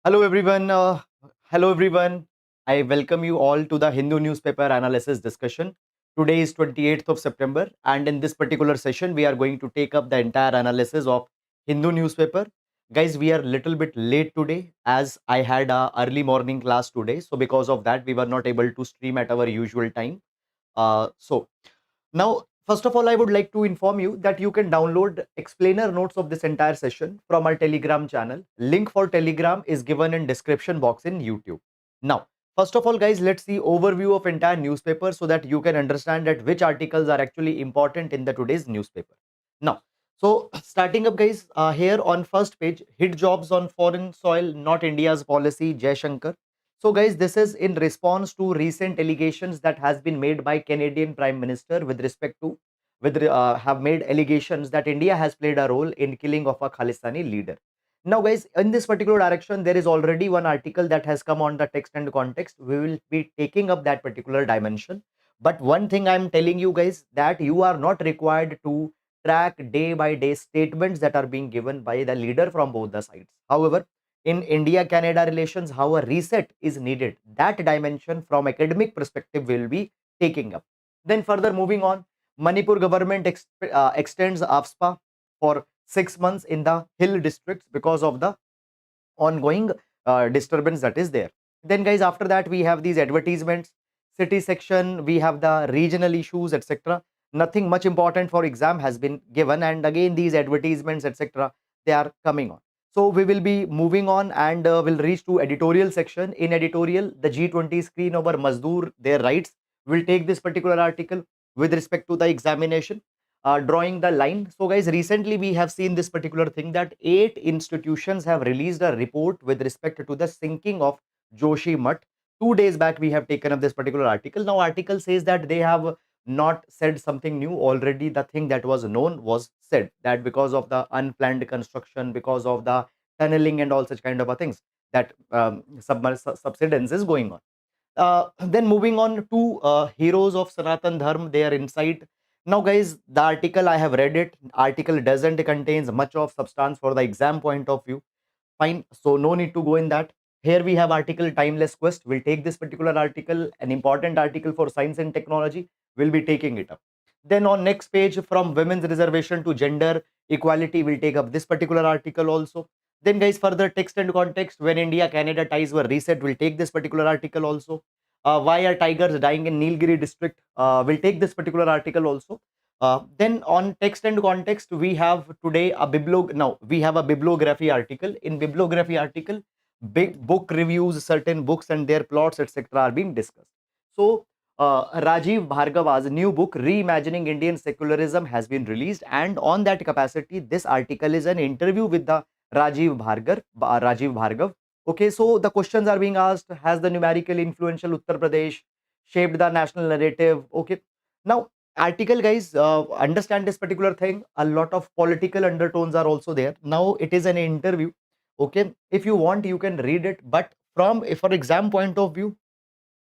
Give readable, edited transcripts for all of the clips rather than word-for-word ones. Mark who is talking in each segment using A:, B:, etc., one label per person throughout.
A: Hello everyone. Hello everyone. I welcome you all to the Hindu newspaper analysis discussion. Today is 28th of September, and in this particular session, we are going to take up the entire analysis of Hindu newspaper. Guys, we are little bit late today as I had a early morning class today. So because of that, we were not able to stream at our usual time. So now, first of all, I would like to inform you that you can download explainer notes of this entire session from our Telegram channel. Link for Telegram is given in description box in YouTube. Now, first of all, guys, let's see overview of entire newspaper so that you can understand that which articles are actually important in the today's newspaper. Now, so starting up, guys, here on first page, hit jobs on foreign soil, not India's policy, Jai Shankar. So guys, this is in response to recent allegations that has been made by Canadian Prime Minister with respect to have made allegations that India has played a role in killing of a Khalistani leader. Now guys, in this particular direction, there is already one article that has come on the text and context. We will be taking up that particular dimension. But one thing I'm telling you guys that you are not required to track day by day statements that are being given by the leader from both the sides. However, in India-Canada relations, how a reset is needed. That dimension from academic perspective will be taking up. Then further moving on, Manipur government extends AFSPA for 6 months in the hill districts because of the ongoing disturbance that is there. Then guys, after that we have these advertisements, city section, we have the regional issues, etc. Nothing much important for exam has been given, and again these advertisements, etc., they are coming on. So we will be moving on and will reach to editorial section. In editorial, the G20 screen over Mazdoor, their rights, will take this particular article with respect to the examination, drawing the line. So guys, recently we have seen this particular thing that 8 institutions have released a report with respect to the sinking of Joshi Mutt. 2 days back we have taken up this particular article. Now article says that they have not said something new. Already the thing that was known was said, that because of the unplanned construction, because of the tunneling and all such kind of a things, that subsidence is going on. Then moving on to heroes of Sanatan Dharma, their insight. Now, guys, the article I have read it. Article doesn't contains much of substance for the exam point of view. Fine, so no need to go in that. Here we have article Timeless Quest. We'll take this particular article, an important article for science and technology. We'll be taking it up. Then on next page, from women's reservation to gender equality, we'll take up this particular article also. Then guys, further text and context, when India Canada ties were reset, we'll take this particular article also. Why are tigers dying in Nilgiri district? We'll take this particular article also. Then on text and context, we have today a now we have a bibliography article. In bibliography article, big book reviews, certain books and their plots, etc., are being discussed. So Rajiv Bhargava's new book, Reimagining Indian Secularism, has been released, and on that capacity, this article is an interview with the Rajiv Bhargav. Okay, so the questions are being asked: has the numerically influential Uttar Pradesh shaped the national narrative? Okay, now article, guys, understand this particular thing. A lot of political undertones are also there. Now it is an interview. Okay, if you want, you can read it, but from for exam point of view,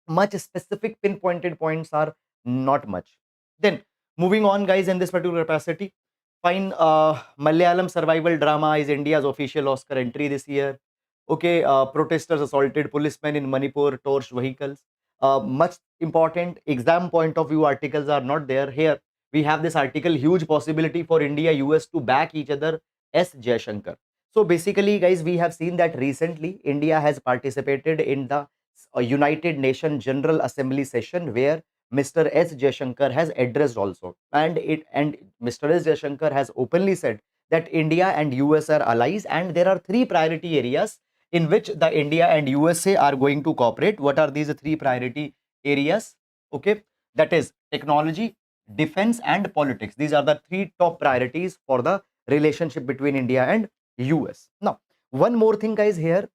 A: much specific pinpointed points are not much. Then moving on, guys, in this particular capacity, fine. Malayalam survival drama is India's official Oscar entry this year. Okay, protesters assaulted policemen in Manipur, torched vehicles. Much important exam point of view articles are not there here. We have this article, huge possibility for India US to back each other, S Jaishankar. So basically, guys, we have seen that recently India has participated in the United Nations General Assembly session where Mr. S Jaishankar has addressed also, and Mr. S Jaishankar has openly said that India and US are allies, and there are three priority areas in which the India and USA are going to cooperate. What are these three priority areas? Okay, that is technology, defense, and politics. These are the three top priorities for the relationship between India and US. Now, one more thing, guys, here.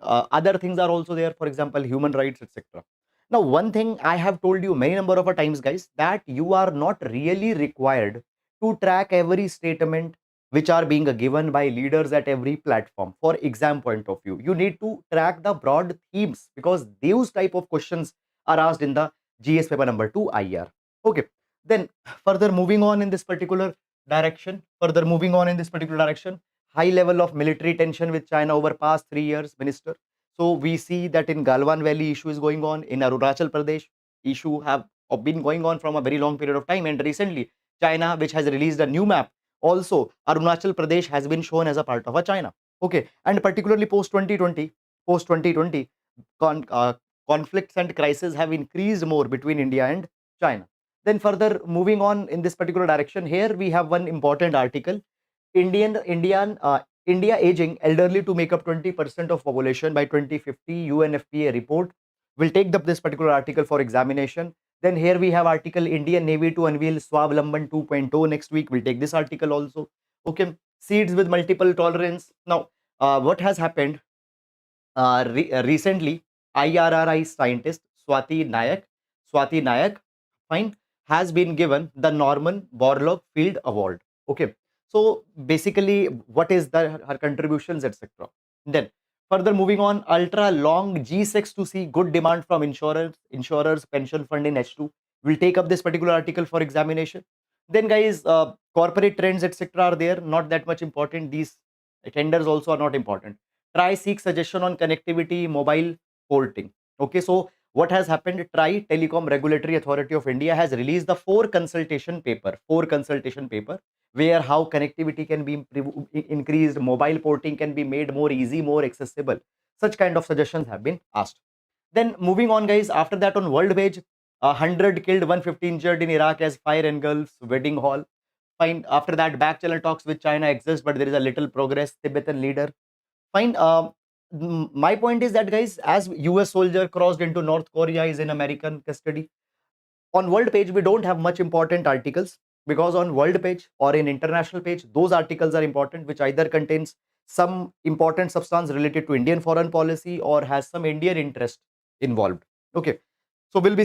A: Other things are also there, for example, human rights, etc. Now, one thing I have told you many number of times, guys, that you are not really required to track every statement which are being given by leaders at every platform for exam point of view. You need to track the broad themes because those type of questions are asked in the GS paper number 2 IR. Okay, then further moving on in this particular direction, high level of military tension with China over past 3 years, Minister. So we see that in Galwan Valley issue is going on, in Arunachal Pradesh issue have been going on from a very long period of time, and recently China, which has released a new map, also Arunachal Pradesh has been shown as a part of a China. Okay, and particularly post 2020, con- uh, conflicts and crises have increased more between India and China. Then further moving on in this particular direction, here we have one important article. India aging elderly to make up 20% of population by 2050, UNFPA report. We'll take this particular article for examination. Then here we have article Indian Navy to unveil Swavlamban 2.0 next week. We'll take this article also. Okay, seeds with multiple tolerance. Now, what has happened? Recently, IRRI scientist Swati Nayak, fine, has been given the Norman Borlaug Field Award. Okay, so basically, what is her contributions, etc. Then further moving on, ultra long G6 to see good demand from insurers, pension fund in H2. We'll take up this particular article for examination. Then, guys, corporate trends, etc. are there, not that much important. These tenders also are not important. Try seek suggestion on connectivity, mobile porting. Okay, so what has happened? Try Telecom Regulatory Authority of India has released the four consultation paper, where how connectivity can be increased, mobile porting can be made more easy, more accessible. Such kind of suggestions have been asked. Then moving on, guys, after that on world page, 100 killed, 150 injured in Iraq as fire engulfs wedding hall. Fine. After that, back channel talks with China exist, but there is a little progress. Tibetan leader. Fine. My point is that, guys, as US soldier crossed into North Korea is in American custody. On world page, we don't have much important articles, because on world page or in international page, those articles are important, which either contains some important substance related to Indian foreign policy or has some Indian interest involved. Okay. So we'll be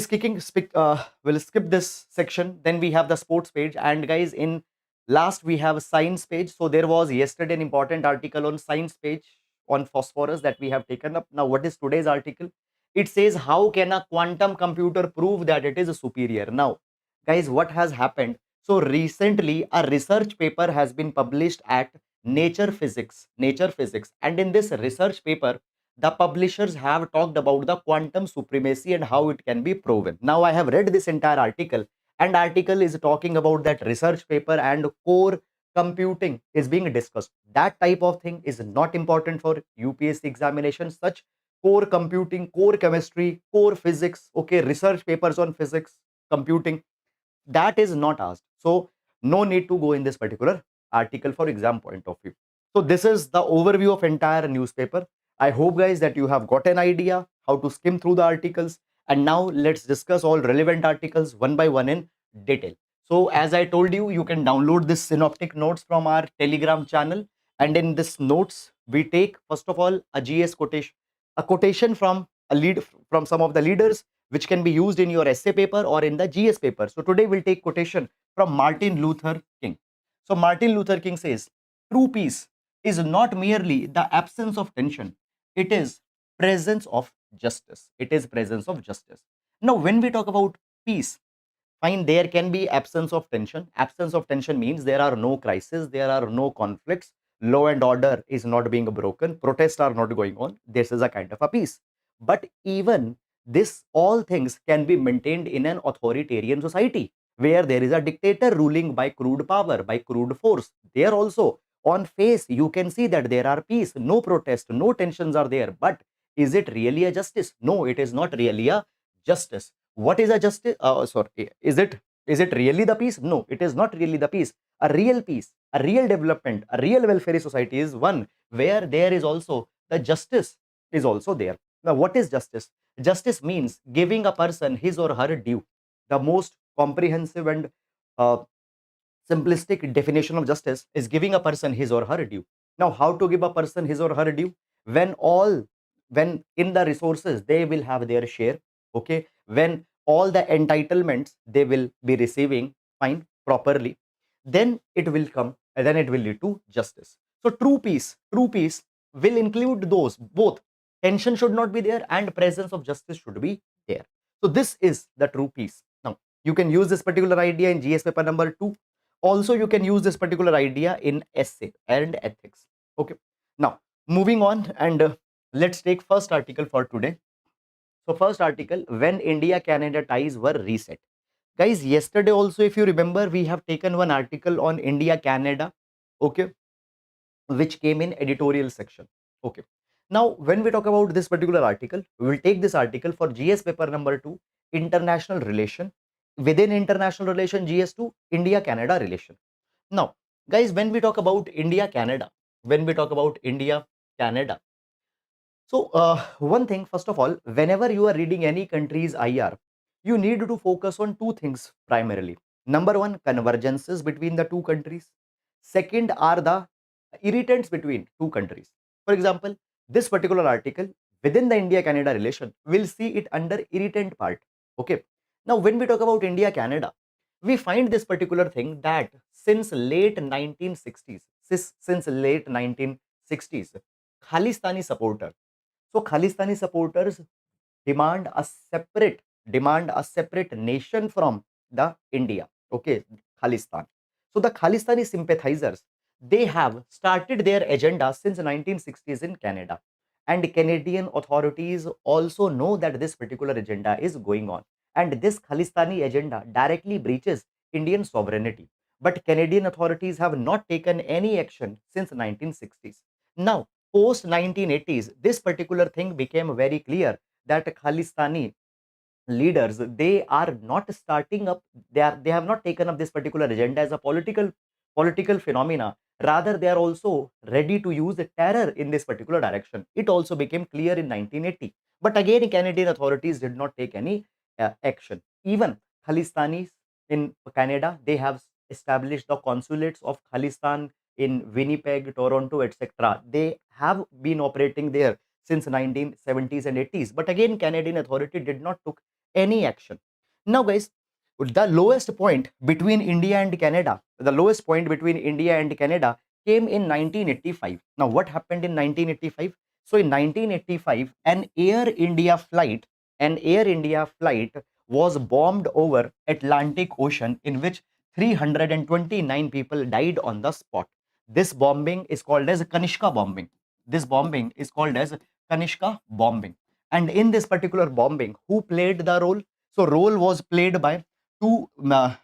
A: we'll skip this section. Then we have the sports page, and guys, in last we have a science page. So there was yesterday an important article on science page on phosphorus that we have taken up. Now, what is today's article? It says, how can a quantum computer prove that it is superior? Now, guys, what has happened? So recently, a research paper has been published at Nature Physics, and in this research paper, the publishers have talked about the quantum supremacy and how it can be proven. Now, I have read this entire article, and article is talking about that research paper and core computing is being discussed. That type of thing is not important for UPSC examination. Such core computing, core chemistry, core physics, okay, research papers on physics, computing, that is not asked. So no need to go in this particular article for exam point of view. So this is the overview of entire newspaper. I hope, guys, that you have got an idea how to skim through the articles. And now let's discuss all relevant articles one by one in detail. So as I told you, you can download this synoptic notes from our Telegram channel. And in this notes, we take first of all a GS quotation, a quotation from a lead from some of the leaders, which can be used in your essay paper or in the GS paper. So today we'll take quotation from Martin Luther King. So Martin Luther King says, true peace is not merely the absence of tension, it is presence of justice. It is presence of justice. Now, when we talk about peace, fine, there can be absence of tension. Absence of tension means there are no crises, there are no conflicts, law and order is not being broken, protests are not going on. This is a kind of a peace. But even this, all things can be maintained in an authoritarian society where there is a dictator ruling by crude power, by crude force. There also, on face, you can see that there are peace, no protest, no tensions are there. But is it really a justice? No, it is not really a justice. What is a justice? Sorry, is it really the peace? No, it is not really the peace. A real peace, a real development, a real welfare society is one where there is also the justice is also there. Now, what is justice? Justice means giving a person his or her due. The most comprehensive and uh, simplistic definition of justice is giving a person his or her due. Now, how to give a person his or her due? When when in the resources they will have their share, okay, when all the entitlements they will be receiving, fine, properly, then it will come, and then it will lead to justice. So true peace will include those both. Tension should not be there and presence of justice should be there. So this is the true peace. Now, you can use this particular idea in GS paper number 2. Also, you can use this particular idea in essay and ethics. Okay. Now, moving on, and let's take first article for today. So first article, when India Canada ties were reset. Guys, yesterday also, if you remember, we have taken one article on India Canada, okay, which came in editorial section. Okay. Now, when we talk about this particular article, we will take this article for GS paper number 2, international relation. Within international relation, GS2, India Canada relation. Now, guys, when we talk about India Canada, when we talk about India Canada, so, one thing, first of all, whenever you are reading any country's IR, you need to focus on two things primarily. Number one, convergences between the two countries. Second are the irritants between two countries. For example, this particular article within the India-Canada relation, we'll see it under irritant part. Okay. Now, when we talk about India-Canada, we find this particular thing that since late 1960s, since late 1960s, Khalistani supporters, so Khalistani supporters demand a separate nation from the India. Okay, Khalistan. So the Khalistani sympathizers, they have started their agenda since 1960s in Canada, and Canadian authorities also know that this particular agenda is going on, and this Khalistani agenda directly breaches Indian sovereignty. But Canadian authorities have not taken any action since 1960s. Now, post 1980s, this particular thing became very clear that Khalistani leaders, they are not starting up, they have not taken up this particular agenda as a political phenomena. Rather, they are also ready to use the terror in this particular direction. It also became clear in 1980, but again Canadian authorities did not take any action. Even Khalistanis in Canada, they have established the consulates of Khalistan in Winnipeg, Toronto, etc. They have been operating there since 1970s and 80s, but again Canadian authority did not took any action. Now, guys, the lowest point between India and Canada, the lowest point between India and Canada came in 1985. Now, what happened in 1985? So, in 1985, an Air India flight was bombed over Atlantic Ocean, in which 329 people died on the spot. This bombing is called as Kanishka bombing. This bombing is called as Kanishka bombing. And in this particular bombing, who played the role? So role was played by two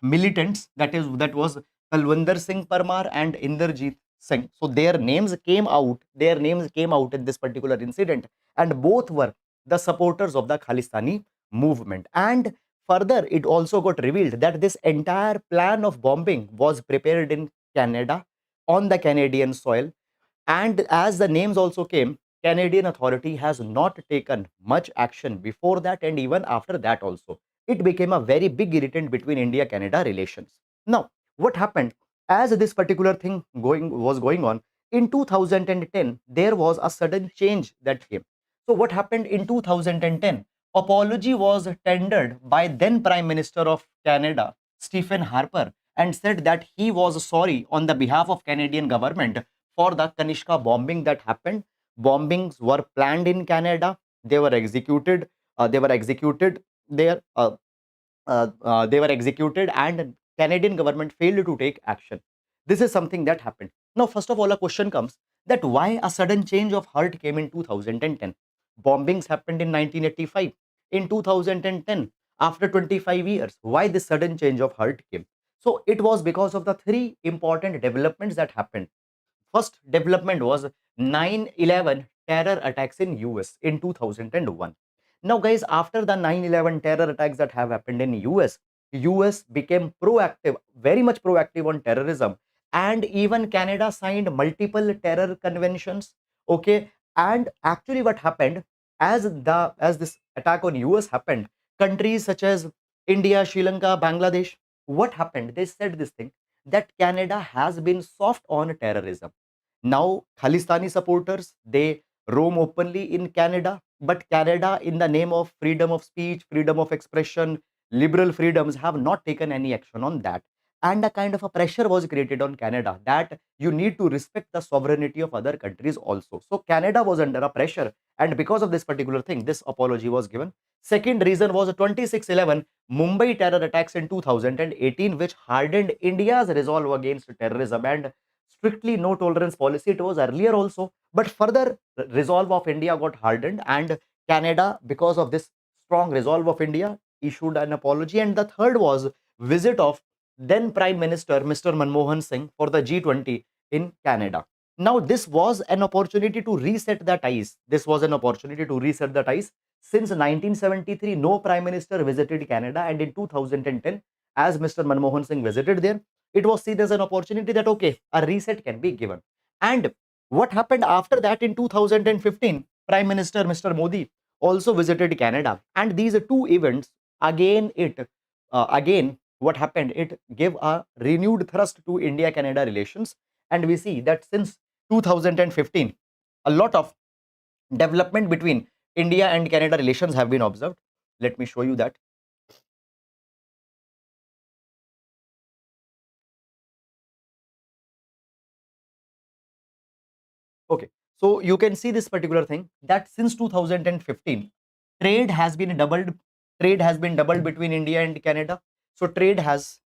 A: militants, that was Talwinder Singh Parmar and Inderjeet Singh. So their names came out in this particular incident, and both were the supporters of the Khalistani movement. And further, it also got revealed that this entire plan of bombing was prepared in Canada, on the Canadian soil, and as the names also came, Canadian authority has not taken much action before that and even after that also. It became a very big irritant between India-Canada relations. Now, what happened as this particular thing was going on in 2010, there was a sudden change that came. So what happened in 2010? Apology was tendered by then Prime Minister of Canada, Stephen Harper, and said that he was sorry on the behalf of Canadian government for the Kanishka bombing that happened. Bombings were planned in Canada. They were executed. They were executed there. They were executed, and Canadian government failed to take action. This is something that happened. Now, first of all, a question comes that why a sudden change of heart came in 2010? Bombings happened in 1985. In 2010, after 25 years, why this sudden change of heart came? So it was because of the three important developments that happened. First development was 9/11 terror attacks in US in 2001. Now, guys, after the 9/11 terror attacks that have happened in US became proactive, very much proactive on terrorism, and even Canada signed multiple terror conventions. Okay, and actually, what happened as this attack on US happened, countries such as India, Sri Lanka, Bangladesh, what happened? They said this thing that Canada has been soft on terrorism. Now, Khalistani supporters, they roam openly in Canada, but Canada, in the name of freedom of speech, freedom of expression, liberal freedoms, have not taken any action on that. And a kind of a pressure was created on Canada that you need to respect the sovereignty of other countries also. So Canada was under a pressure, and because of this particular thing, this apology was given. Second reason was 26/11 Mumbai terror attacks in 2018, which hardened India's resolve against terrorism. And strictly no tolerance policy. It was earlier also, but further resolve of India got hardened, and Canada, because of this strong resolve of India, issued an apology. And the third was visit of then Prime Minister Mr. Manmohan Singh for the G20 in Canada. Now, this was an opportunity to reset the ties. This was an opportunity to reset the ties. Since 1973, no Prime Minister visited Canada, and in 2010, as Mr. Manmohan Singh visited there, it was seen as an opportunity that, okay, a reset can be given. And what happened after that in 2015, Prime Minister Mr. Modi also visited Canada. And these two events, again, what happened? It gave a renewed thrust to India-Canada relations. And we see that since 2015, a lot of development between India and Canada relations have been observed. Let me show you that. Okay, so you can see this particular thing that since 2015, trade has been doubled. Trade has been doubled between India and Canada. So trade has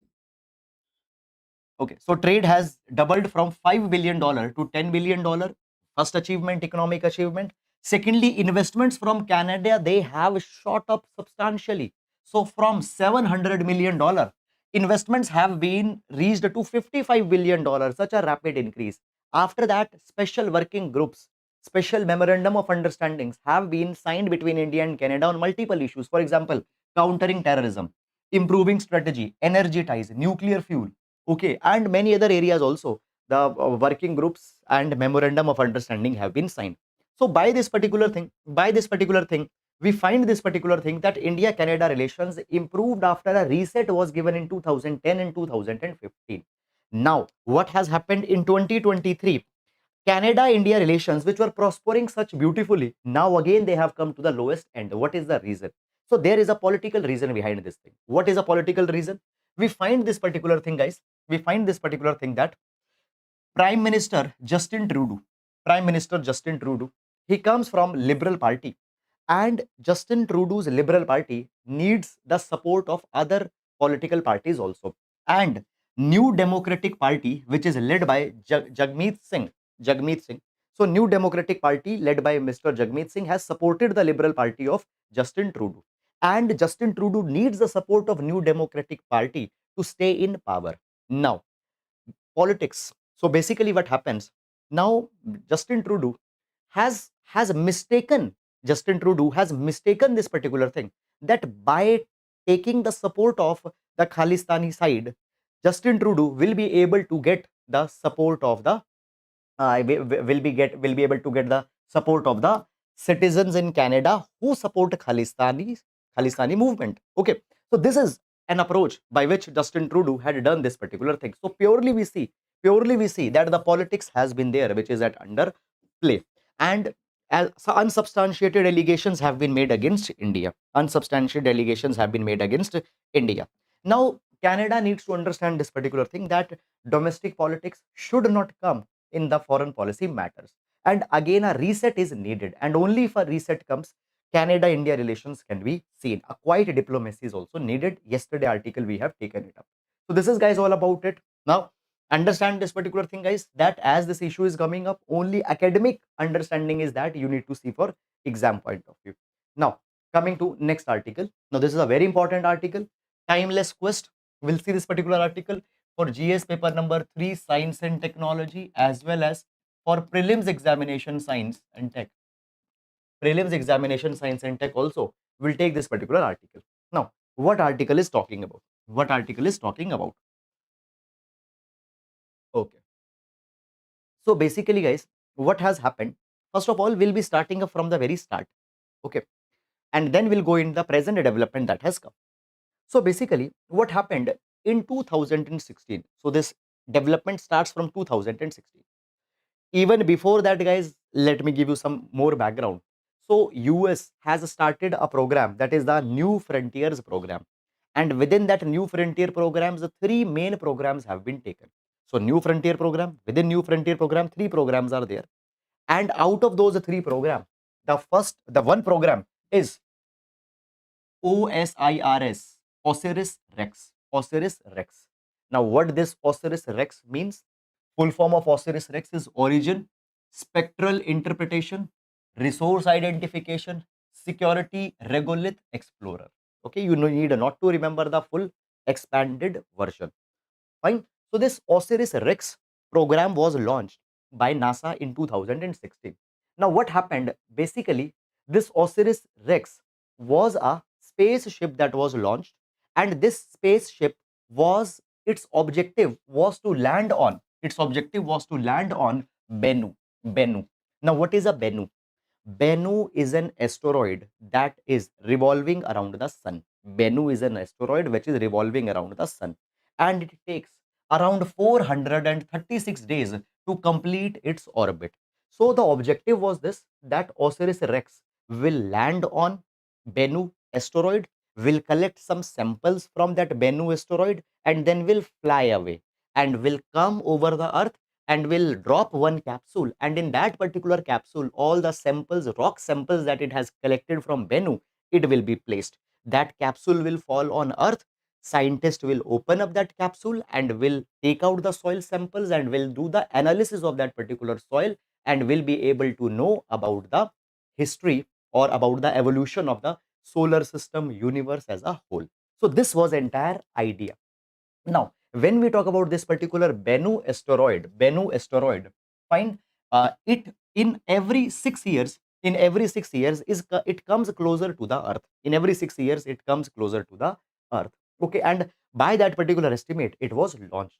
A: Okay, so trade has doubled from $5 billion to $10 billion. First achievement, economic achievement. Secondly, investments from Canada, they have shot up substantially. So from $700 million, investments have been reached to $55 billion, such a rapid increase. After that, special working groups, special memorandum of understandings have been signed between India and Canada on multiple issues. For example, countering terrorism, improving strategy, energy ties, nuclear fuel, okay, and many other areas also. The working groups and memorandum of understanding have been signed. So by this particular thing, we find this particular thing that India Canada relations improved after a reset was given in 2010 and 2015. Now what has happened in 2023? Canada India relations, which were prospering such beautifully, now again they have come to the lowest end. What is the reason? So there is a political reason behind this thing. What is a political reason? We find this particular thing, guys. We find this particular thing that Prime Minister Justin Trudeau, Prime Minister Justin Trudeau, he comes from Liberal Party, and Justin Trudeau's Liberal Party needs the support of other political parties also. And New Democratic Party, which is led by Jagmeet Singh. So New Democratic Party led by Mr. Jagmeet Singh has supported the Liberal Party of Justin Trudeau. And Justin Trudeau needs the support of New Democratic Party to stay in power. Now, politics. So basically what happens now, Justin Trudeau has mistaken Justin Trudeau has mistaken this particular thing, that by taking the support of the Khalistani side, Justin Trudeau will be able to get the support of the will be able to get the support of the citizens in Canada who support Khalistani movement. Okay, so this is an approach by which Justin Trudeau had done this particular thing. So purely we see that the politics has been there, which is at under play, and as unsubstantiated allegations have been made against India. Unsubstantiated allegations have been made against India. Now, Canada needs to understand this particular thing, that domestic politics should not come in the foreign policy matters. And again, a reset is needed. And only if a reset comes, Canada India relations can be seen. A quiet diplomacy is also needed. Yesterday article we have taken it up. So this is, guys, all about it. Now, understand this particular thing, guys, that as this issue is coming up, only academic understanding is that you need to see for exam point of view. Now, coming to next article. Now, this is a very important article. Timeless quest. We'll see this particular article for GS paper number 3, Science and Technology, as well as for prelims examination Science and Tech. Prelims examination Science and Tech also will take this particular article. Now, what article is talking about? What article is talking about? Okay. So basically, guys, what has happened? First of all, we'll be starting up from the very start. Okay. And then we'll go in the present development that has come. So basically, what happened in 2016? So this development starts from 2016. Even before that, guys, let me give you some more background. So US has started a program, that is the New Frontiers program. And within that New Frontier programs, the three main programs have been taken. So New Frontier program, within New Frontier program, three programs are there. And out of those three programs, the one program is OSIRS, Osiris Rex. Osiris Rex. Now, what this Osiris Rex means? Full form of Osiris Rex is origin, spectral interpretation, resource identification, security, regolith, explorer. Okay, you need not to remember the full expanded version. Fine. So this Osiris Rex program was launched by NASA in 2016. Now what happened? Basically, this Osiris Rex was a spaceship that was launched, and this spaceship was its objective was to land on Bennu. Bennu. Now what is a Bennu? Bennu is an asteroid that is revolving around the sun. Bennu is an asteroid which is revolving around the sun, and it takes around 436 days to complete its orbit. So the objective was this, that Osiris Rex will land on Bennu asteroid, will collect some samples from that Bennu asteroid, and then will fly away and will come over the earth and will drop one capsule, and in that particular capsule all the samples, rock samples that it has collected from Bennu, it will be placed. That capsule will fall on earth. Scientists will open up that capsule and will take out the soil samples and will do the analysis of that particular soil, and will be able to know about the history or about the evolution of the solar system, universe as a whole. So this was entire idea. Now, when we talk about this particular Bennu asteroid, fine, it in every 6 years, it comes closer to the Earth. In every 6 years, it comes closer to the Earth. Okay, and by that particular estimate, it was launched.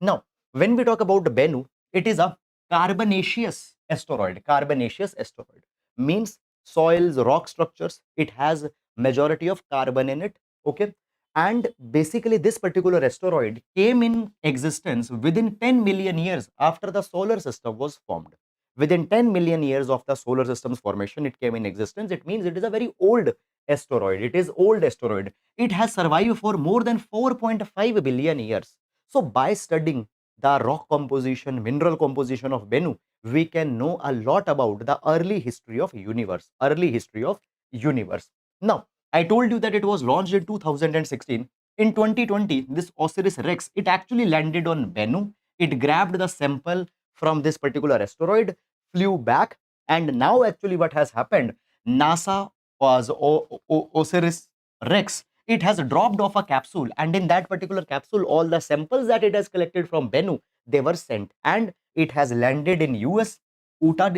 A: Now, when we talk about Bennu, it is a carbonaceous asteroid. Carbonaceous asteroid means soils, rock structures. It has majority of carbon in it. Okay, and basically this particular asteroid came in existence within 10 million years after the solar system was formed. Within 10 million years of the solar system's formation, it came in existence. It means it is a very old asteroid. It is old asteroid. It has survived for more than 4.5 billion years. So by studying the rock composition, mineral composition of Bennu, we can know a lot about the early history of universe. Now, I told you that it was launched in 2016. In 2020, this Osiris Rex, it actually landed on Bennu. It grabbed the sample from this particular asteroid, flew back, and now actually what has happened, NASA was Osiris Rex. It has dropped off a capsule, and in that particular capsule, all the samples that it has collected from Bennu, they were sent, and it has landed in US, Utah,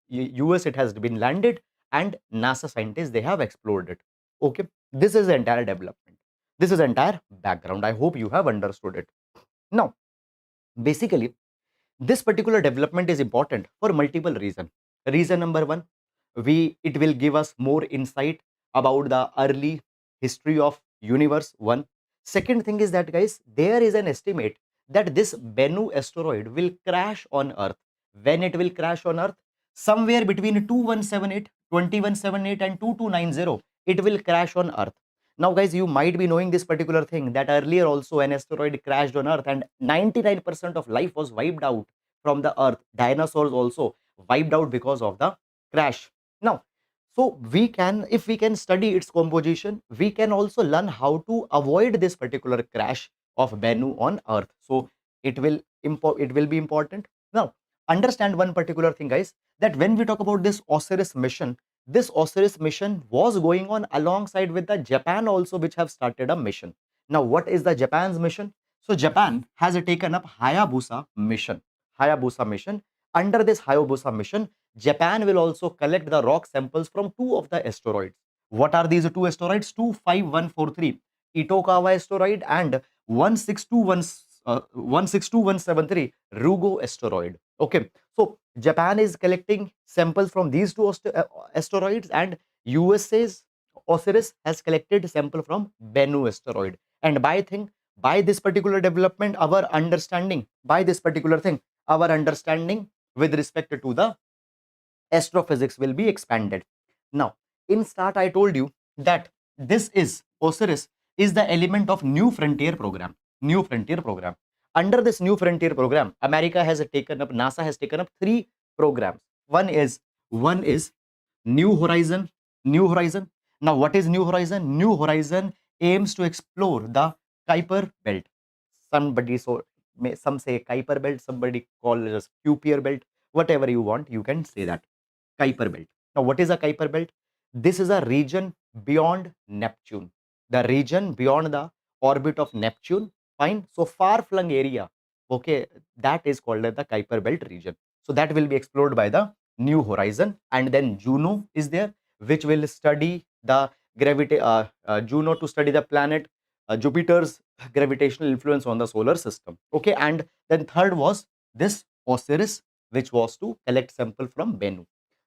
A: US. It has been landed, and NASA scientists, they have explored it. Okay, this is the entire development. This is entire background. I hope you have understood it. Now, basically, this particular development is important for multiple reasons. Reason number one, it will give us more insight about the early history of universe. One. Second thing is that, guys, there is an estimate that this Bennu asteroid will crash on Earth. When it will crash on Earth? Somewhere between 2178 and 2290, it will crash on Earth. Now, guys, you might be knowing this particular thing, that earlier also an asteroid crashed on Earth and 99% of life was wiped out from the Earth. Dinosaurs also wiped out because of the crash. Now, so we can, if we can study its composition, we can also learn how to avoid this particular crash of Bennu on Earth. So it will be important. Now, understand one particular thing, guys, that when we talk about this Osiris mission, this Osiris mission was going on alongside with the Japan also, which have started a mission. Now, what is the Japan's mission? So Japan has taken up Hayabusa mission. Hayabusa mission. Under this Hayabusa mission, Japan will also collect the rock samples from two of the asteroids. What are these two asteroids? 25143 Itokawa asteroid and 162173 Rugo asteroid. Okay, so Japan is collecting samples from these two asteroids, and USA's Osiris has collected sample from Bennu asteroid. And by this particular development, our understanding with respect to the astrophysics will be expanded. Now, in start, I told you that this is Osiris is the element of New Frontier program. New Frontier program. Under this New Frontier program, NASA has taken up three programs. One is New Horizon. New Horizon. Now, what is New Horizon? New Horizon aims to explore the Kuiper Belt. some say Kuiper belt, somebody call it as Kuiper belt, whatever you want, you can say that. Kuiper belt. Now, what is a Kuiper belt? This is a region beyond Neptune, the region beyond the orbit of Neptune. Fine. So far flung area, okay, that is called as the Kuiper belt region. So that will be explored by the New Horizon. And then Juno is there, which will study the gravity, Juno to study the planet Jupiter's gravitational influence on the solar system. Okay. And then third was this Osiris, which was to collect sample from Bennu.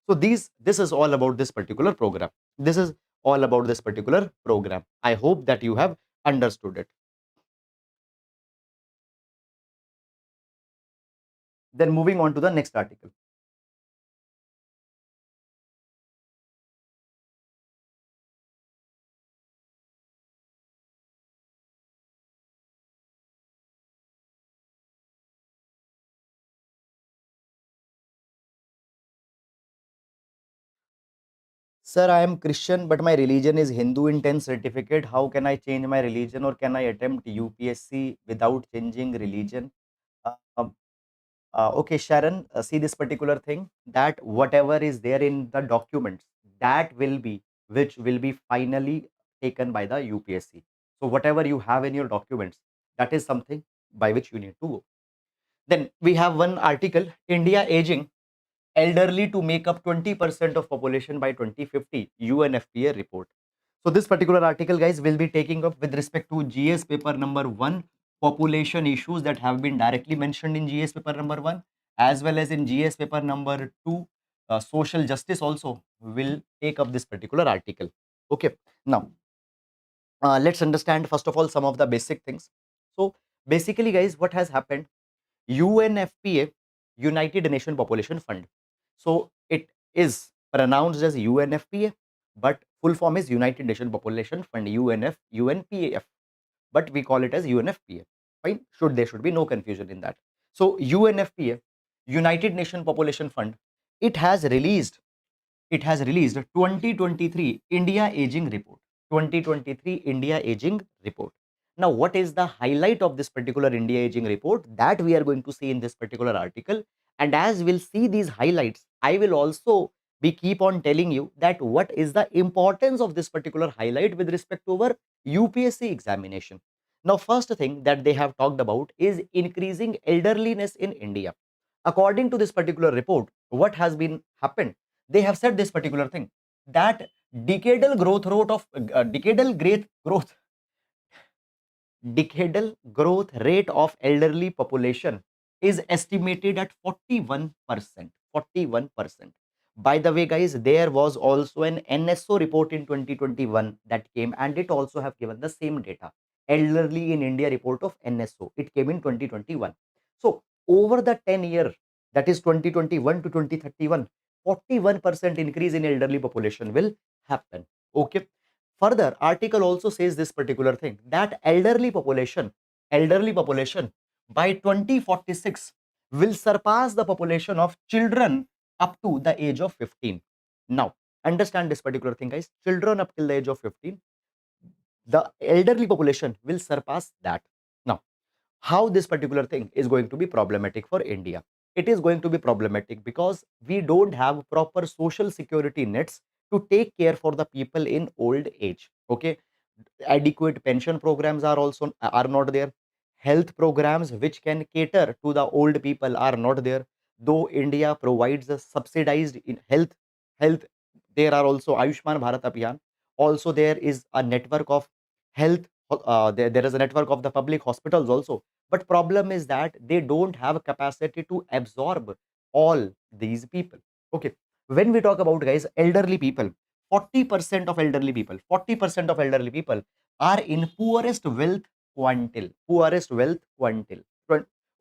A: So this is all about this particular program. This is all about this particular program. I hope that you have understood it. Then moving on to the next article. Sir, I am Christian, but my religion is Hindu in 10 certificate. How can I change my religion, or can I attempt UPSC without changing religion? Uh, um, okay, Sharon, see this particular thing, that whatever is there in the documents, that will be, which will be finally taken by the UPSC. So whatever you have in your documents, that is something by which you need to go. Then we have one article, India aging elderly to make up 20% of population by 2050, UNFPA report. So this particular article, guys, will be taking up with respect to GS paper number 1, population issues that have been directly mentioned in GS paper number 1, as well as in GS paper number 2, social justice also will take up this particular article. Okay, now let's understand first of all some of the basic things. So basically, guys, what has happened, UNFPA, United Nation Population Fund. So it is pronounced as UNFPA, but full form is United Nation Population Fund, UNPAF, but we call it as UNFPA. Fine, there should be no confusion in that. So UNFPA, United Nation Population Fund, it has released it has released 2023 India Aging Report. 2023 India Aging Report. Now, what is the highlight of this particular India Aging Report? That we are going to see in this particular article. And as we'll see these highlights, I will also be keep on telling you that what is the importance of this particular highlight with respect to our UPSC examination. Now, first thing that they have talked about is increasing elderliness in India. According to this particular report, what has been happened, they have said this particular thing, that decadal growth rate of decadal growth rate of elderly population is estimated at 41%. 41%. By the way, guys, there was also an NSO report in 2021 that came, and it also have given the same data. Elderly in India report of NSO. It came in 2021. So over the 10-year, that is 2021 to 2031, 41% increase in elderly population will happen. Okay. Further, article also says this particular thing, that elderly population by 2046 will surpass the population of children up to the age of 15. Now, understand this particular thing, guys. Children up till the age of 15, the elderly population will surpass that. Now, how this particular thing is going to be problematic for India? It is going to be problematic because we don't have proper social security nets to take care for the people in old age. Okay, adequate pension programs are not there. Health programs which can cater to the old people are not there. Though India provides a subsidized in health, there are also Ayushman Bharat Abhiyan. Also, there is a network of health. There is a network of the public hospitals also. But problem is that they don't have capacity to absorb all these people. Okay, when we talk about, guys, elderly people, 40% of elderly people, 40% of elderly people are in poorest wealth quantile.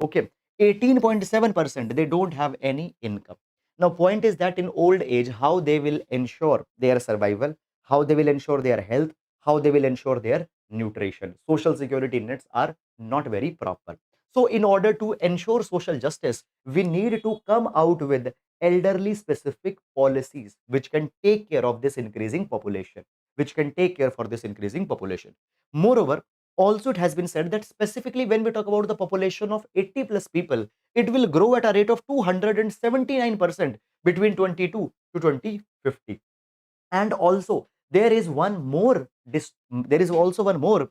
A: Okay, 18.7%, they don't have any income. Now, point is that in old age, how they will ensure their survival, how they will ensure their health, how they will ensure their nutrition. Social security nets are not very proper. So, in order to ensure social justice, we need to come out with elderly specific policies which can take care of this increasing population, which can take care for this increasing population. Moreover, Also, it has been said that specifically when we talk about the population of 80 plus people, it will grow at a rate of 279% between 22 to 2050. And also, there is one more there is also one more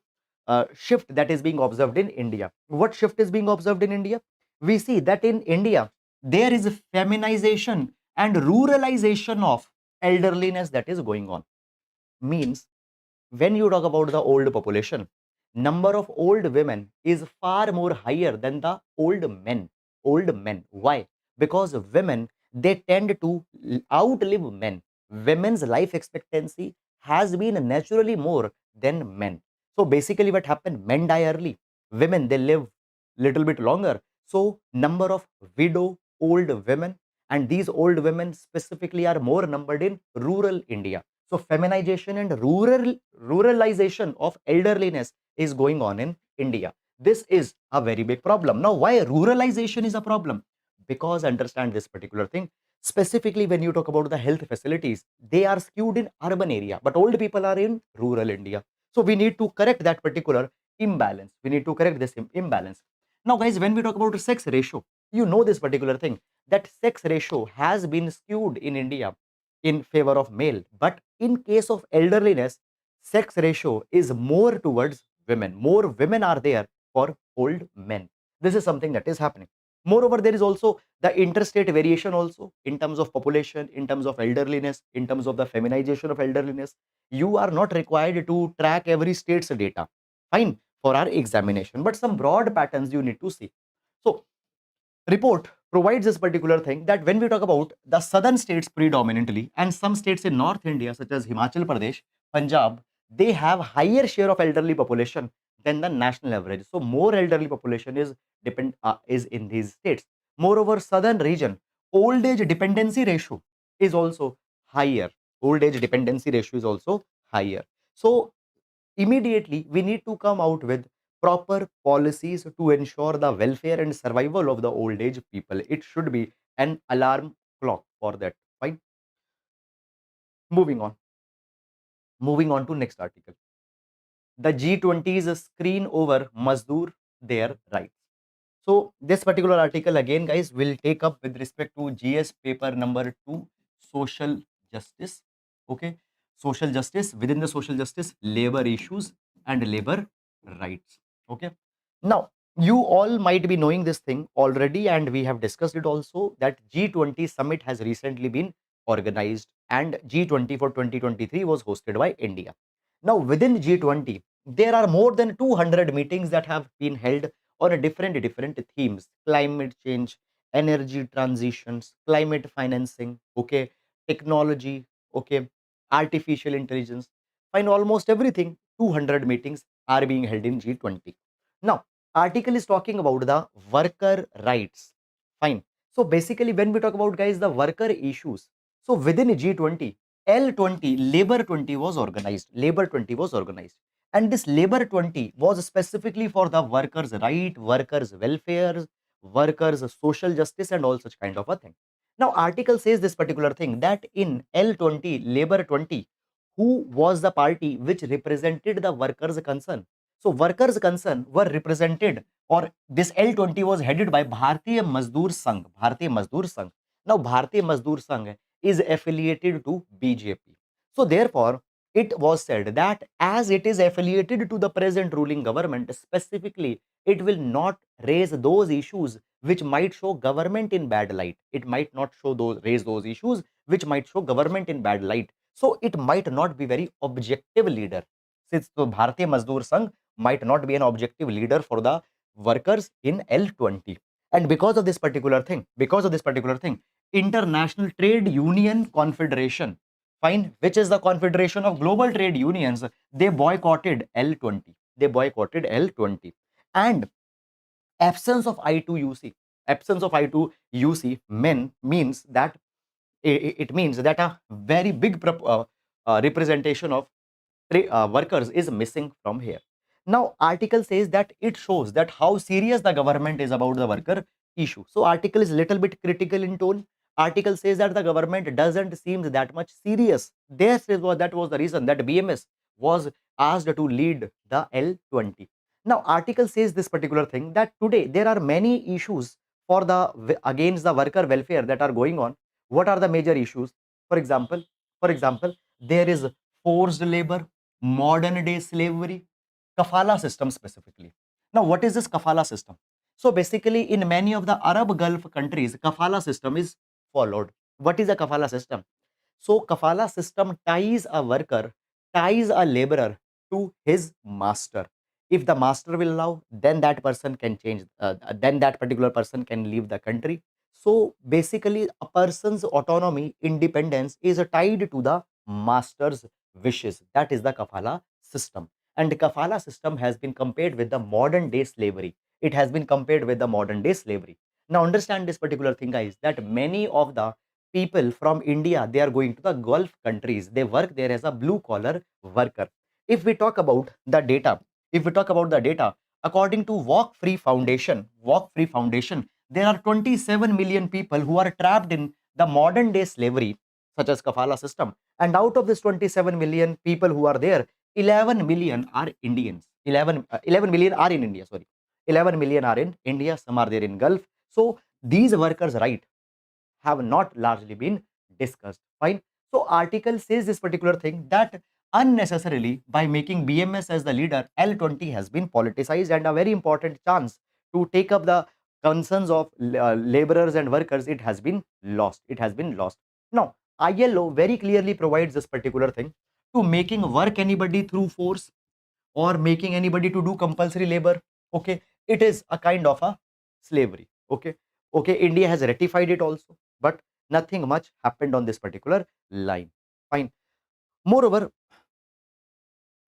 A: shift that is being observed in India. What shift is being observed in India? We see that in India there is a feminization and ruralization of elderliness that is going on. Means, when you talk about the old population, number of old women is far more higher than the old men. Why? Because women, they tend to outlive men. Women's life expectancy has been naturally more than men. So basically what happened, men die early, women, they live little bit longer. So number of widow old women, and these old women specifically are more numbered in rural India. So feminization and ruralization of elderliness is going on in India. This is a very big problem. Now, why ruralization is a problem? Because understand this particular thing. Specifically, when you talk about the health facilities, they are skewed in urban area, but old people are in rural India. So we need to correct that particular imbalance. We need to correct this imbalance. Now, guys, when we talk about sex ratio, you know this particular thing, that sex ratio has been skewed in India in favor of male. But in case of elderliness, sex ratio is more towards women. More women are there for old men. This is something that is happening. Moreover, there is also the interstate variation also in terms of population, in terms of elderliness, in terms of the feminization of elderliness. You are not required to track every state's data. Fine, for our examination, but some broad patterns you need to see. So report provides this particular thing, that when we talk about the southern states predominantly and some states in North India such as Himachal Pradesh, Punjab, they have higher share of elderly population than the national average. So more elderly population is in these states. Moreover, southern region, old age dependency ratio is also higher. Old age dependency ratio is also higher. So immediately we need to come out with proper policies to ensure the welfare and survival of the old age people. It should be an alarm clock for that. Fine. Moving on moving on to next article. The G20's screen over Mazdoor their rights. So this particular article again, guys, will take up with respect to GS paper number 2, social justice. Okay, social justice, within the social justice, labor issues and labor rights. Okay, now you all might be knowing this thing already, and we have discussed it also, that G20 summit has recently been organized, and G20 for 2023 was hosted by India. Now within G20, there are more than 200 meetings that have been held on a different themes: climate change, energy transitions, climate financing, okay, technology, okay, artificial intelligence. Find almost everything. 200 meetings are being held in G20. Now, article is talking about the worker rights. Fine. So basically, when we talk about, guys, the worker issues, so within G20, L20, Labor 20 was organized. Labor 20 was organized. And this Labor 20 was specifically for the workers' right, workers' welfare, workers' social justice, and all such kind of a thing. Now, article says this particular thing, that in L20, Labor 20, who was the party which represented the workers' concern? So, workers' concern were represented, or this L20 was headed by Bharatiya Mazdoor Sangh. Bharatiya Mazdoor Sangh. Now, Bharatiya Mazdoor Sangh is affiliated to BJP. So, therefore, it was said that as it is affiliated to the present ruling government, specifically, it will not raise those issues which might show government in bad light. It might not raise those issues which might show government in bad light. So it might not be very objective leader. Since the Bharatiya Mazdoor Sangh might not be an objective leader for the workers in L20. And because of this particular thing, International Trade Union Confederation, fine, which is the confederation of global trade unions, they boycotted L20. They boycotted L20. And absence of I2UC, absence of I2UC means that it means that a very big representation of workers is missing from here. Now, article says that it shows that how serious the government is about the worker issue. So, article is little bit critical in tone. Article says that the government doesn't seem that much serious. That was the reason that BMS was asked to lead the L20. Now article says this particular thing, that today there are many issues for the against the worker welfare that are going on. What are the major issues? For example for example there is forced labor, modern day slavery, kafala system specifically. Now what is this kafala system? So basically in many of the Arab Gulf countries, kafala system is followed. What is a kafala system? So kafala system ties a worker, ties a laborer to his master. If the master will allow, then that person can change, then that particular person can leave the country. So basically, a person's autonomy, independence is tied to the master's wishes. That is the kafala system. And the kafala system has been compared with the modern day slavery. It has been compared with the modern day slavery. Now understand this particular thing, guys, that many of the people from India, they are going to the Gulf countries. They work there as a blue collar worker. If we talk about the data, if we talk about the data, according to Walk Free Foundation, there are 27 million people who are trapped in the modern day slavery, such as kafala system. And out of this 27 million people who are there, 11 million are Indians. 11 million are in India, sorry. 11 million are in India, some are there in Gulf. So these workers' right have not largely been discussed. Fine. So article says this particular thing, that unnecessarily by making BMS as the leader, L20 has been politicized, and a very important chance to take up the concerns of laborers and workers, it has been lost. It has been lost. Now, ILO very clearly provides this particular thing, to making work anybody through force or making anybody to do compulsory labor. Okay, it is a kind of a slavery. Okay, okay, India has ratified it also, but nothing much happened on this particular line. Fine. Moreover,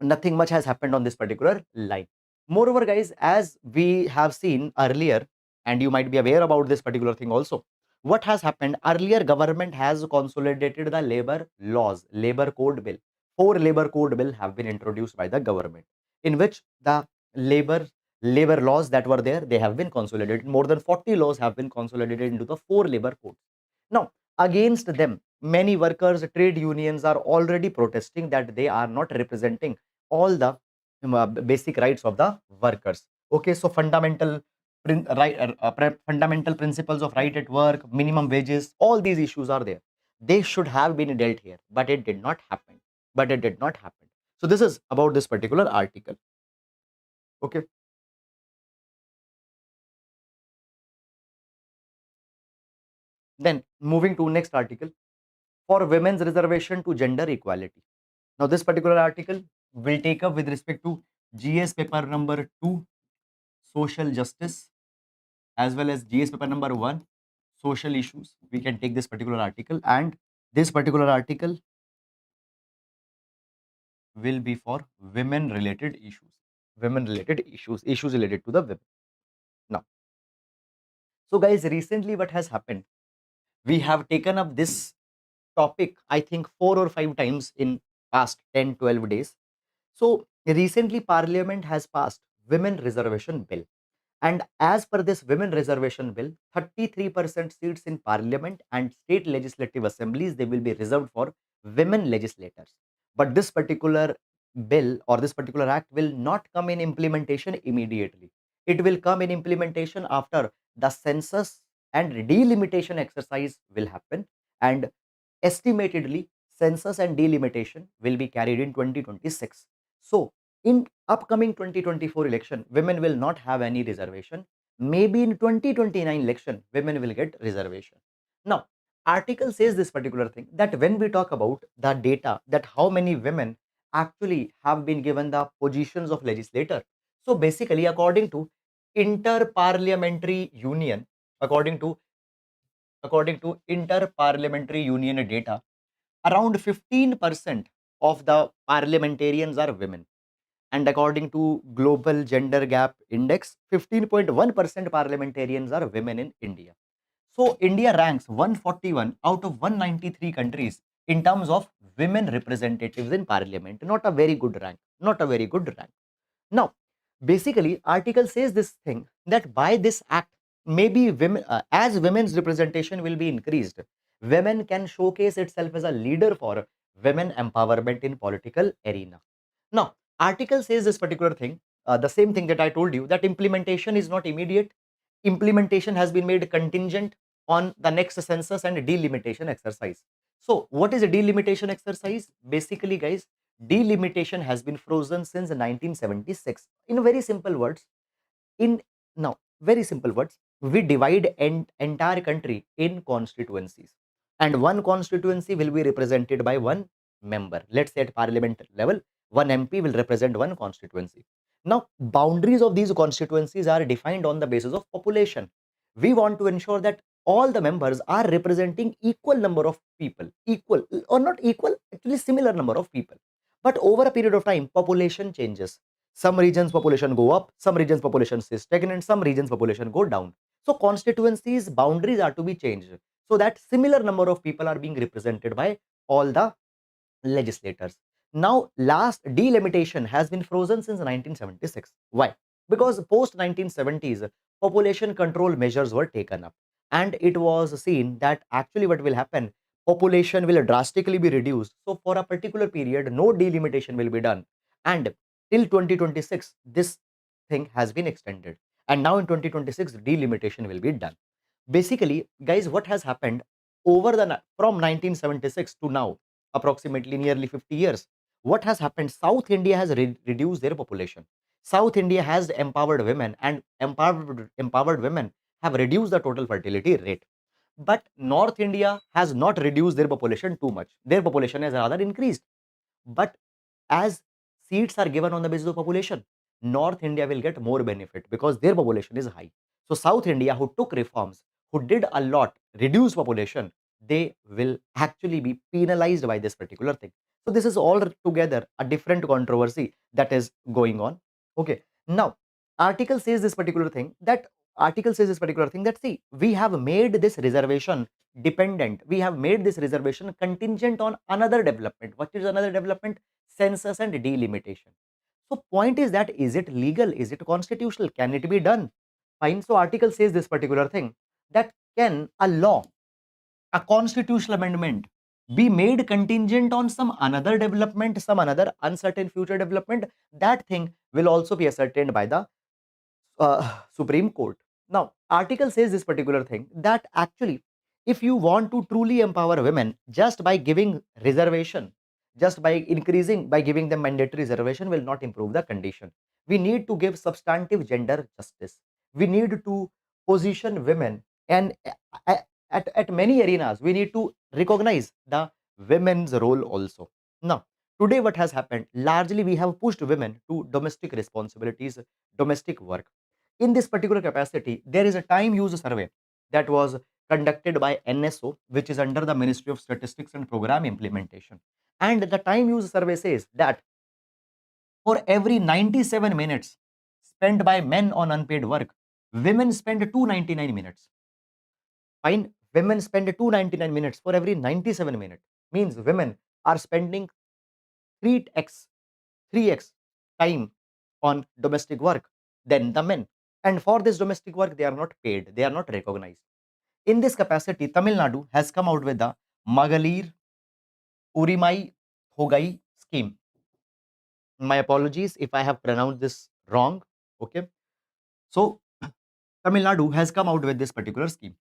A: nothing much has happened on this particular line. Moreover, guys, as we have seen earlier, and you might be aware about this particular thing also, what has happened earlier, government has consolidated the labor laws, labor code bill. Four labor code bill have been introduced by the government, in which the labor labor laws that were there, they have been consolidated. More than 40 laws have been consolidated into the four labor codes. Now, against them, many workers, trade unions are already protesting that they are not representing all the basic rights of the workers. Okay, so fundamental principles of right at work, minimum wages, all these issues are there. They should have been dealt here, but it did not happen. But it did not happen. So this is about this particular article. Okay, then moving to next article, for women's reservation to gender equality. Now this particular article will take up with respect to GS paper number 2, social justice, as well as GS paper number 1, social issues. We can take this particular article, and this particular article will be for women related issues. Women related issues, issues related to the women. Now, so guys, recently what has happened? We have taken up this topic, I think 4 or 5 times in past 10-12 days. So recently Parliament has passed Women Reservation Bill. And as per this Women Reservation Bill, 33% seats in Parliament and state legislative assemblies, they will be reserved for women legislators. But this particular bill or this particular act will not come in implementation immediately. It will come in implementation after the census and delimitation exercise will happen, and estimatedly census and delimitation will be carried in 2026. So in upcoming 2024 election, women will not have any reservation. Maybe in 2029 election, women will get reservation. Now, article says this particular thing, that when we talk about the data, that how many women actually have been given the positions of legislator. So basically, Inter-Parliamentary Union, according to Inter-Parliamentary Union data, around 15% of the parliamentarians are women. And according to Global Gender Gap Index, 15.1% parliamentarians are women in India. So India ranks 141 out of 193 countries in terms of women representatives in parliament. Not a very good rank. Not a very good rank. Now, basically, article says this thing, that by this act, maybe women, as women's representation will be increased, women can showcase itself as a leader for women empowerment in political arena. Now, article says this particular thing. the same thing that I told you, that implementation is not immediate. Implementation has been made contingent on the next census and delimitation exercise. So what is a delimitation exercise? Basically, guys, delimitation has been frozen since 1976. In very simple words, in now very simple words, we divide entire country in constituencies, and one constituency will be represented by one member. Let's say at parliament level, one MP will represent one constituency. Now boundaries of these constituencies are defined on the basis of population. We want to ensure that all the members are representing equal number of people, equal or not equal, actually similar number of people. But over a period of time, population changes. Some regions population go up, some regions population stays stagnant, some regions population go down. So constituencies boundaries are to be changed so that similar number of people are being represented by all the legislators. Now, last delimitation has been frozen since 1976. Why? Because post 1970s, population control measures were taken up, and it was seen that actually what will happen, population will drastically be reduced. So, for a particular period, no delimitation will be done, and till 2026, this thing has been extended, and now in 2026, delimitation will be done. Basically, guys, what has happened over from 1976 to now, approximately nearly 50 years, what has happened? South India has reduced their population. South India has empowered women, and empowered women have reduced the total fertility rate. But North India has not reduced their population too much. Their population has rather increased. But as seats are given on the basis of population, North India will get more benefit because their population is high. So South India, who took reforms, who did a lot, reduce population, they will actually be penalized by this particular thing. So this is all together a different controversy that is going on. Okay. Now, article says this particular thing that see, we have made this reservation dependent. We have made this reservation contingent on another development. What is another development? Census and delimitation. So point is that, is it legal? Is it constitutional? Can it be done? Fine. So article says this particular thing, that can a law, a constitutional amendment be made contingent on some another development, some another uncertain future development? That thing will also be ascertained by the Supreme Court. Now, article says this particular thing, that actually, if you want to truly empower women just by giving reservation, just by increasing, by giving them mandatory reservation will not improve the condition. We need to give substantive gender justice. We need to position women, and at many arenas, we need to recognize the women's role also. Now, today what has happened, largely we have pushed women to domestic responsibilities, domestic work. In this particular capacity, there is a time use survey that was conducted by NSO, which is under the Ministry of Statistics and Program Implementation. And the time use survey says that for every 97 minutes spent by men on unpaid work, women spend 299 minutes. Fine, women spend 299 minutes for every 97 minutes. Means women are spending 3x 3x time on domestic work than the men. And for this domestic work, they are not paid, they are not recognized. In this capacity, Tamil Nadu has come out with the Magalir Urimai Thogai scheme. My apologies if I have pronounced this wrong. Okay. So, Tamil Nadu has come out with this particular scheme.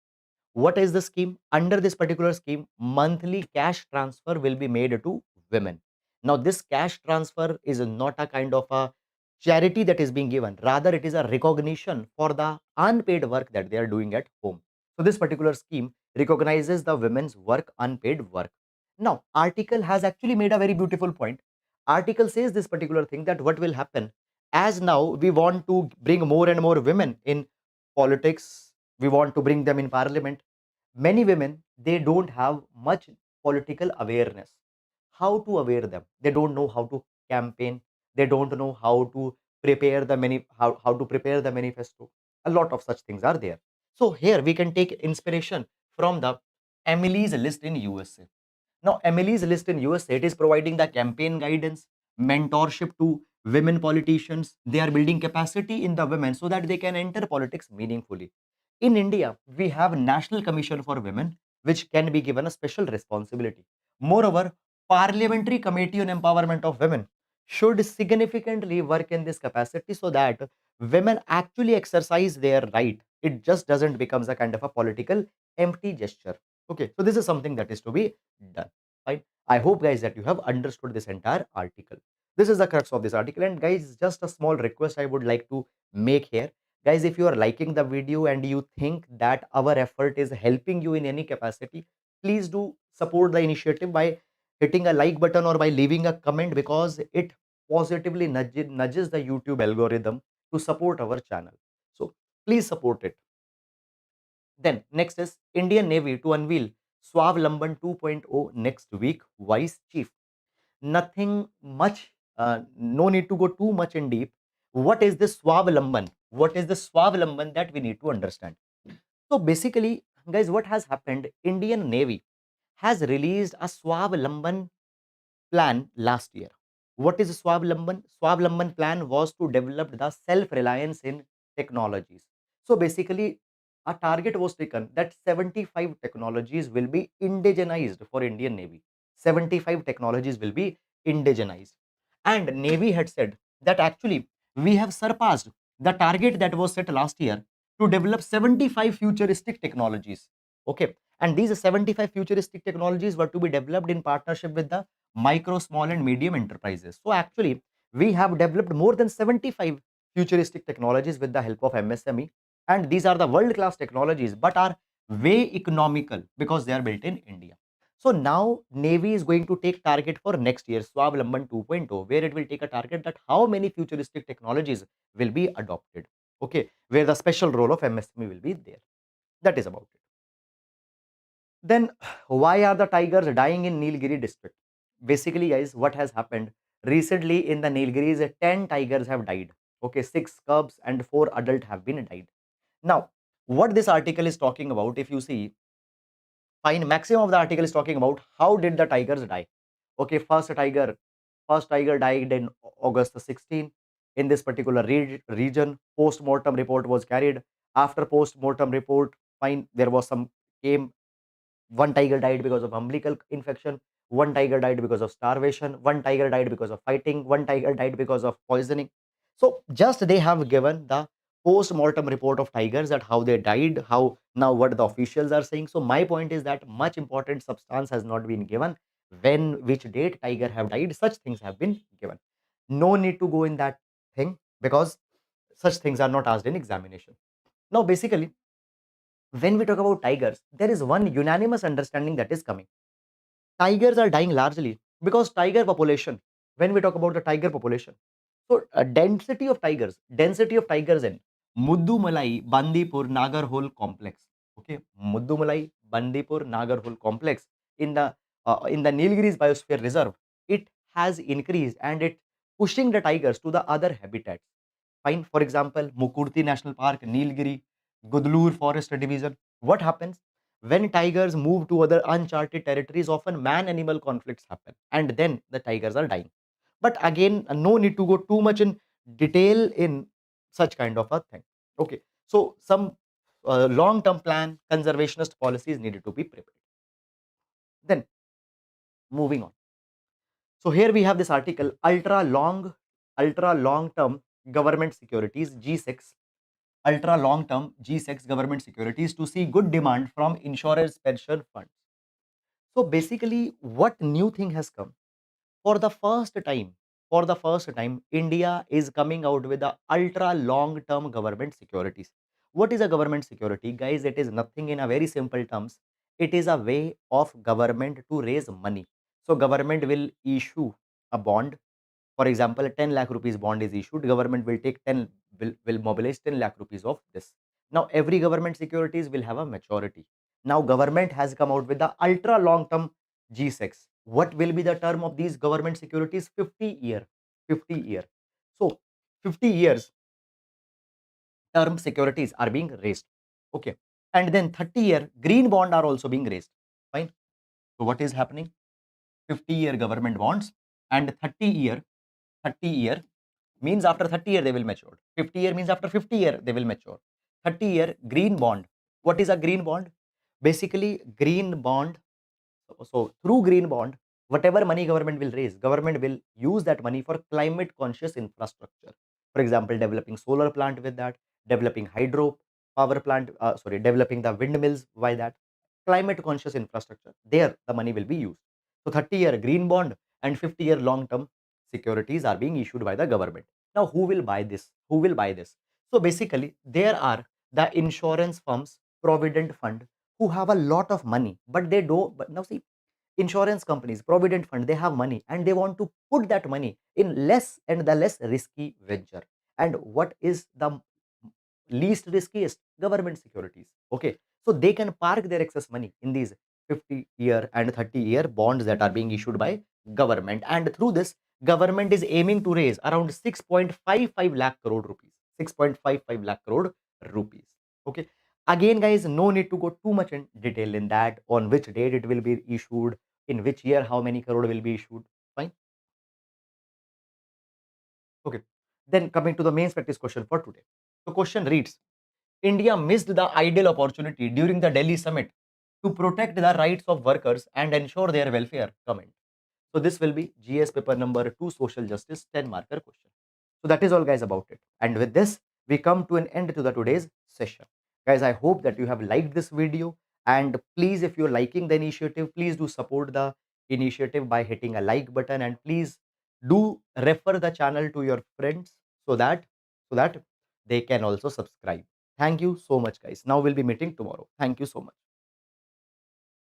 A: What is the scheme? Under this particular scheme, monthly cash transfer will be made to women. Now, this cash transfer is not a kind of a charity that is being given. Rather, it is a recognition for the unpaid work that they are doing at home. So, this particular scheme recognizes the women's work, unpaid work. Now, article has actually made a very beautiful point. Article says this particular thing, that what will happen, as now we want to bring more and more women in politics, we want to bring them in parliament. Many women, they don't have much political awareness. How to aware them? They don't know how to campaign. They don't know how to prepare the how to prepare the manifesto. A lot of such things are there. So here we can take inspiration from the Emily's List in USA. Now, Emily's List in USA, it is providing the campaign guidance, mentorship to women politicians. They are building capacity in the women so that they can enter politics meaningfully. In India, we have National Commission for Women, which can be given a special responsibility. Moreover, Parliamentary Committee on Empowerment of Women should significantly work in this capacity so that women actually exercise their right. It just doesn't becomes a kind of a political empty gesture. Okay, so this is something that is to be done. Fine. I hope guys that you have understood this entire article. This is the crux of this article. And guys, just a small request I would like to make here. Guys, if you are liking the video and you think that our effort is helping you in any capacity, please do support the initiative by hitting a like button or by leaving a comment, because it positively nudges the YouTube algorithm to support our channel. So please support it. Then next is Indian Navy to unveil Swavlamban 2.0 next week, Vice Chief. Nothing much, no need to go too much in deep. What is this Swavlamban? What is the Swavlamban that we need to understand? So basically, guys, what has happened? Indian Navy has released a Swavlamban plan last year. What is Swavlamban? Swavlamban plan was to develop the self-reliance in technologies. So basically, a target was taken that 75 technologies will be indigenized for Indian Navy. 75 technologies will be indigenized. And Navy had said that actually we have surpassed the target that was set last year to develop 75 futuristic technologies. Okay. And these 75 futuristic technologies were to be developed in partnership with the micro, small, and medium enterprises. So actually, we have developed more than 75 futuristic technologies with the help of MSME, and these are the world-class technologies, but are way economical because they are built in India. So now Navy is going to take target for next year, Swavlamban 2.0, where it will take a target that how many futuristic technologies will be adopted. Okay, where the special role of MSME will be there. That is about it. Then why are the tigers dying in Nilgiri district? Basically, guys, what has happened recently in the Nilgiris, 10 tigers have died. Okay, 6 cubs and 4 adult have been died. Now, what this article is talking about, if you see, fine, maximum of the article is talking about how did the tigers die. Okay, first tiger died in August 16 in this particular region. Post-mortem report was carried. After post-mortem report, fine, there was some came. One tiger died because of umbilical infection. One tiger died because of starvation. One tiger died because of fighting. One tiger died because of poisoning. So just they have given the post-mortem report of tigers, that how they died, how now what the officials are saying. So my point is that much important substance has not been given. When, which date tiger have died, such things have been given. No need to go in that thing, because such things are not asked in examination. Now basically, when we talk about tigers, there is one unanimous understanding that is coming. Tigers are dying largely because tiger population. When we talk about the tiger population, so density of tigers in Muddumalai, Bandipur, Nagarhole complex. Okay, Muddumalai, Bandipur, Nagarhole complex in the Nilgiris Biosphere Reserve, it has increased and it pushing the tigers to the other habitats. Fine. For example, Mukurti National Park, Nilgiri, Gudlur Forest Division. What happens? When tigers move to other uncharted territories, often man-animal conflicts happen, and then the tigers are dying. But again, no need to go too much in detail in such kind of a thing. Okay, so some long-term plan, conservationist policies needed to be prepared. Then moving on. So here we have this article, ultra long term government securities G6, ultra long term G6 government securities to see good demand from insurers pension funds. So basically, what new thing has come? For the first time, India is coming out with the ultra long term government securities. What is a government security? Guys, it is nothing in a very simple terms. It is a way of government to raise money. So government will issue a bond. For example, 10 lakh rupees bond is issued. Government will take 10, will mobilize 10 lakh rupees of this. Now, every government securities will have a maturity. Now, government has come out with the ultra long term G6. What will be the term of these government securities? 50 year. 50 year. So, 50 years term securities are being raised. Okay. And then 30-year green bond are also being raised. Fine. So, what is happening? 50-year government bonds and 30-year means after 30 year they will mature. 50-year means after 50 year they will mature. 30-year green bond. What is a green bond? Basically, green bond. So through green bond, Whatever money government will raise, government will use that money for climate conscious infrastructure. For example, developing solar plant with that, developing hydro power plant, developing the windmills by that. Climate conscious infrastructure, there the money will be used. So 30-year green bond and 50-year long term securities are being issued by the government. Now who will buy this? Who will buy this? So basically there are the insurance firms, provident fund, who have a lot of money, but they don't. But now see, insurance companies, provident fund, they have money and they want to put that money in less and the less risky venture. And what is the least riskiest? Government securities. Okay, so they can park their excess money in these 50-year and 30-year bonds that are being issued by government, and through this government is aiming to raise around 6.55 lakh crore rupees. 6.55 lakh crore rupees. Okay, again guys, no need to go too much in detail in that, on which date it will be issued, in which year how many crore will be issued. Fine. Okay, then coming to the main practice question for today. The question reads, India missed the ideal opportunity during the Delhi summit to protect the rights of workers and ensure their welfare. Comment. So this will be GS paper number 2 social justice 10 marker question. So that is all guys about it. And with this, we come to an end to the today's session. Guys, I hope that you have liked this video, and please, if you're liking the initiative, please do support the initiative by hitting a like button, and please do refer the channel to your friends so that they can also subscribe. Thank you so much guys. Now we'll be meeting tomorrow. Thank you so much.